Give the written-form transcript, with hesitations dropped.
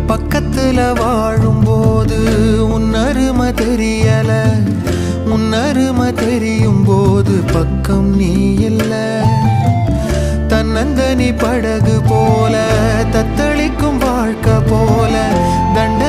பக்கத்துல வாழும்போது உன்னருமை தெரியல, உன்னருமை தெரியும் போது பக்கம் நீ இல்ல. தன்னந்தனி படகு போல தத்தளிக்கும் வாழ்க்கை போல தண்ட